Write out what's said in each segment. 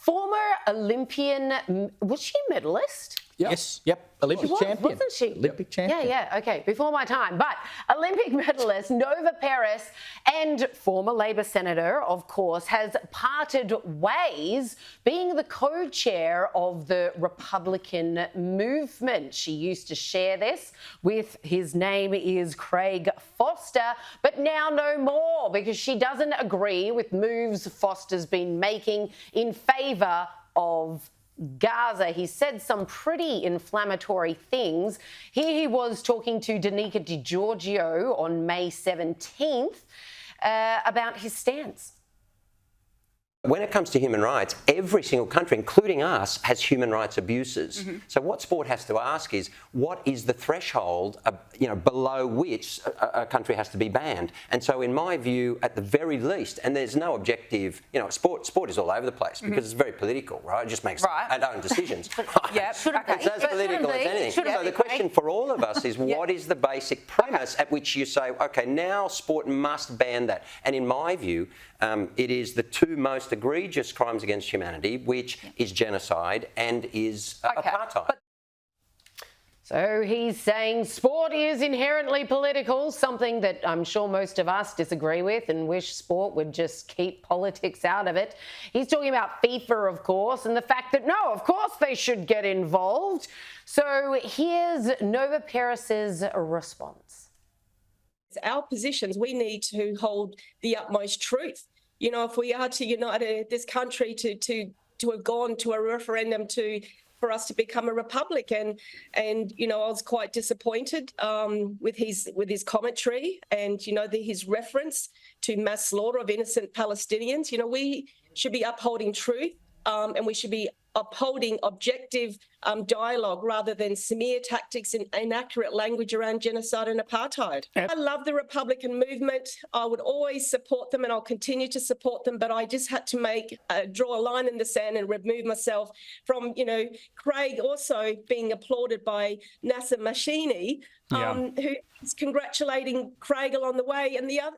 former Olympian, was she a medalist? Yep. Yes, yep. Olympic champion. Wasn't she? Olympic champion. Yeah, okay, before my time. But Olympic medalist Nova Peris and former Labor senator, of course, has parted ways being the co-chair of the Republican movement. She used to share this with, his name is Craig Foster, but now no more because she doesn't agree with moves Foster's been making in favour of Gaza. He said some pretty inflammatory things. Here he was talking to Danica DiGiorgio on May 17th about his stance. When it comes to human rights, every single country, including us, has human rights abuses. So what sport has to ask is, what is the threshold, below which a country has to be banned? And so, in my view, at the very least, and there's no objective, sport is all over the place because it's very political, right? It just makes own decisions. Yep. It's as political as anything. So the question for all of us is, what is the basic premise at which you say, okay, now sport must ban that? And in my view, it is the two most egregious crimes against humanity, which is genocide and is apartheid. So he's saying sport is inherently political, something that I'm sure most of us disagree with and wish sport would just keep politics out of it. He's talking about FIFA, of course, and the fact that, no, of course they should get involved. So here's Nova Peris's response. Our positions, we need to hold the utmost truth. If we are to unite this country to have gone to a referendum for us to become a republic, and I was quite disappointed with his commentary and his reference to mass slaughter of innocent Palestinians. We should be upholding truth, and we should be upholding objective dialogue rather than smear tactics and inaccurate language around genocide and apartheid. I love the Republican movement. I would always support them and I'll continue to support them, but I just had to draw a line in the sand and remove myself from, Craig also being applauded by Nasser Mashini, who is congratulating Craig along the way, and the other.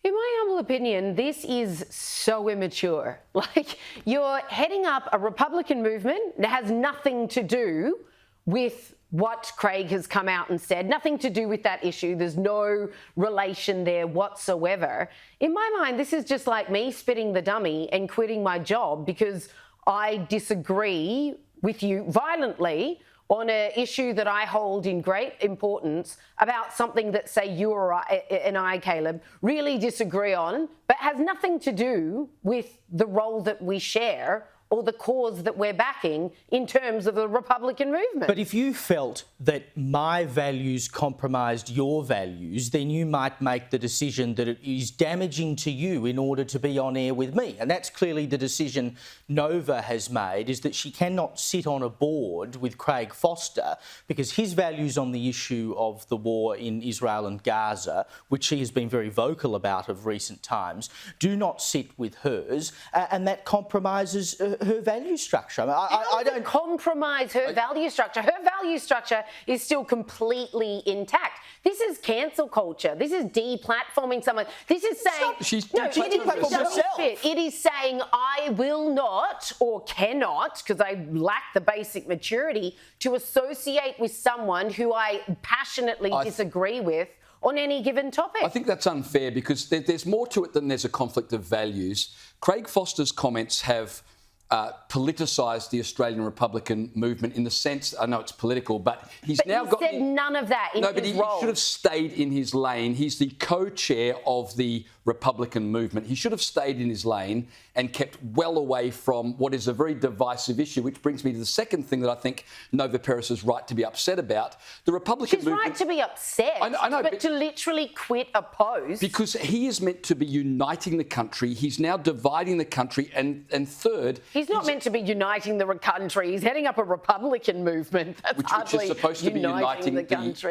In my humble opinion, this is so immature. Like, you're heading up a Republican movement that has nothing to do with what Craig has come out and said, nothing to do with that issue. There's no relation there whatsoever. In my mind, this is just like me spitting the dummy and quitting my job because I disagree with you violently on an issue that I hold in great importance about something that, say, you or I, Caleb, really disagree on, but has nothing to do with the role that we share or the cause that we're backing in terms of the Republican movement. But if you felt that my values compromised your values, then you might make the decision that it is damaging to you in order to be on air with me. And that's clearly the decision Nova has made, is that she cannot sit on a board with Craig Foster because his values on the issue of the war in Israel and Gaza, which she has been very vocal about of recent times, do not sit with hers, and that compromises her value structure. I don't compromise her value structure. Her value structure is still completely intact. This is cancel culture. This is deplatforming someone. This is saying she's deplatforming herself. It is saying I will not or cannot, because I lack the basic maturity, to associate with someone who I passionately disagree with on any given topic. I think that's unfair because there's more to it than there's a conflict of values. Craig Foster's comments have politicised the Australian Republican movement in the sense, I know it's political, but he's now got... He said none of that in his role. No, but he should have stayed in his lane. He's the co-chair of the Republican movement. He should have stayed in his lane and kept well away from what is a very divisive issue, which brings me to the second thing that I think Nova Peris is right to be upset about. The Republican movement... She's right to be upset, I know, but to literally quit a post... Because he is meant to be uniting the country. He's now dividing the country. And third... He's not meant to be uniting the country. He's heading up a Republican movement. That's which is supposed to be uniting the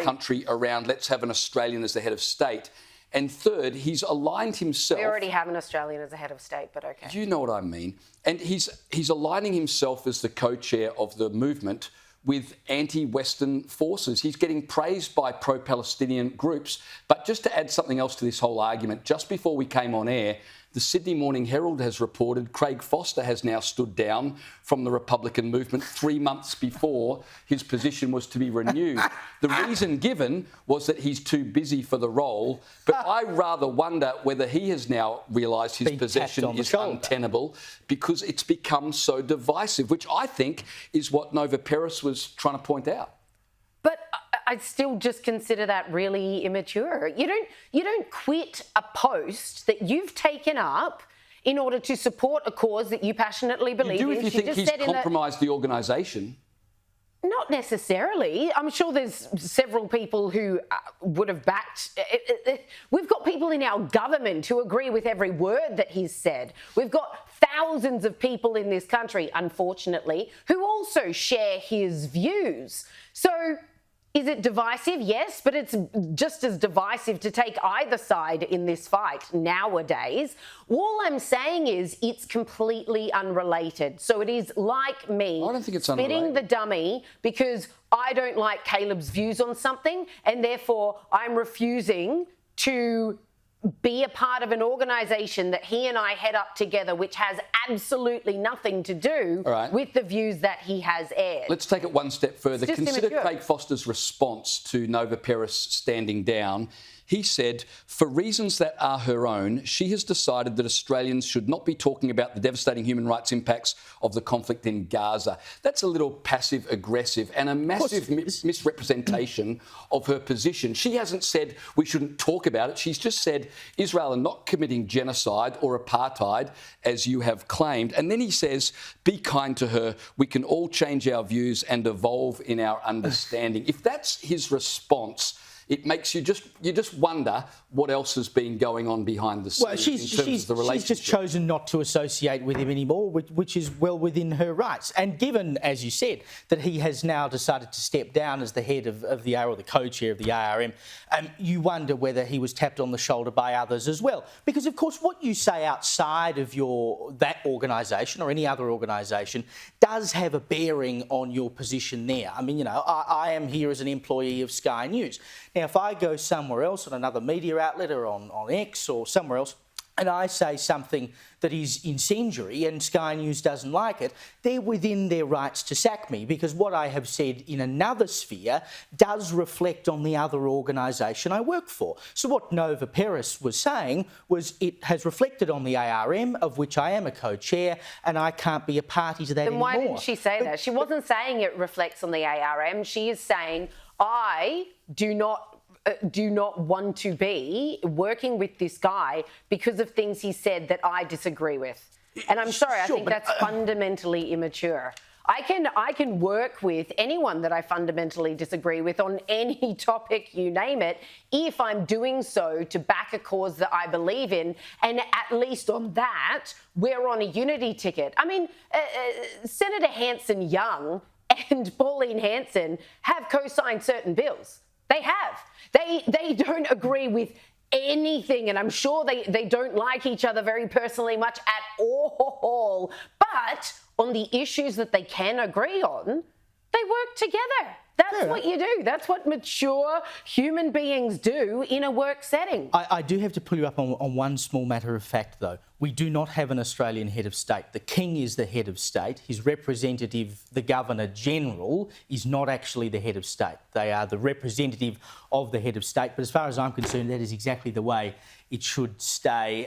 country around, let's have an Australian as the head of state. And third, he's aligned himself... We already have an Australian as a head of state, but okay. You know what I mean. And he's aligning himself as the co-chair of the movement with anti-Western forces. He's getting praised by pro-Palestinian groups. But just to add something else to this whole argument, just before we came on air, The Sydney Morning Herald has reported Craig Foster has now stood down from the Republican movement 3 months before his position was to be renewed. The reason given was that he's too busy for the role, but I rather wonder whether he has now realised his position is untenable because it's become so divisive, which I think is what Nova Peris was trying to point out. But I still just consider that really immature. You don't quit a post that you've taken up in order to support a cause that you passionately believe in. You do if you think he's compromised the organisation. Not necessarily. I'm sure there's several people who would have backed. We've got people in our government who agree with every word that he's said. We've got thousands of people in this country, unfortunately, who also share his views. So is it divisive? Yes, but it's just as divisive to take either side in this fight nowadays. All I'm saying is it's completely unrelated. So it is like me I don't think it's spitting the dummy because I don't like Caleb's views on something and therefore I'm refusing to be a part of an organisation that he and I head up together, which has absolutely nothing to do with the views that he has aired. Let's take it one step further. Consider immature. Craig Foster's response to Nova Peris standing down. He said, for reasons that are her own, she has decided that Australians should not be talking about the devastating human rights impacts of the conflict in Gaza. That's a little passive-aggressive and a massive misrepresentation of her position. She hasn't said we shouldn't talk about it. She's just said Israel are not committing genocide or apartheid, as you have claimed. And then he says, be kind to her. We can all change our views and evolve in our understanding. If that's his response, it makes you just wonder what else has been going on behind the scenes in terms of the relationship. She's just chosen not to associate with him anymore, which is well within her rights. And given, as you said, that he has now decided to step down as the head of the AR or the co-chair of the ARM, you wonder whether he was tapped on the shoulder by others as well. Because, of course, what you say outside of that organisation or any other organisation does have a bearing on your position there. I mean, I am here as an employee of Sky News. Now, if I go somewhere else on another media outlet or on X or somewhere else and I say something that is incendiary and Sky News doesn't like it, they're within their rights to sack me because what I have said in another sphere does reflect on the other organisation I work for. So what Nova Peris was saying was it has reflected on the ARM, of which I am a co-chair, and I can't be a party to that anymore. Then why didn't she say that? She wasn't saying it reflects on the ARM. She is saying, I do not want to be working with this guy because of things he said that I disagree with. And I'm sorry, I think that's fundamentally immature. I can work with anyone that I fundamentally disagree with on any topic, you name it, if I'm doing so to back a cause that I believe in. And at least on that, we're on a unity ticket. I mean, Senator Hanson-Young and Pauline Hanson have co-signed certain bills. They have. They don't agree with anything, and I'm sure they don't like each other very personally much at all. But on the issues that they can agree on, they work together. That's what you do. That's what mature human beings do in a work setting. I do have to pull you up on one small matter of fact, though. We do not have an Australian head of state. The King is the head of state. His representative, the Governor-General, is not actually the head of state. They are the representative of the head of state. But as far as I'm concerned, that is exactly the way it should stay.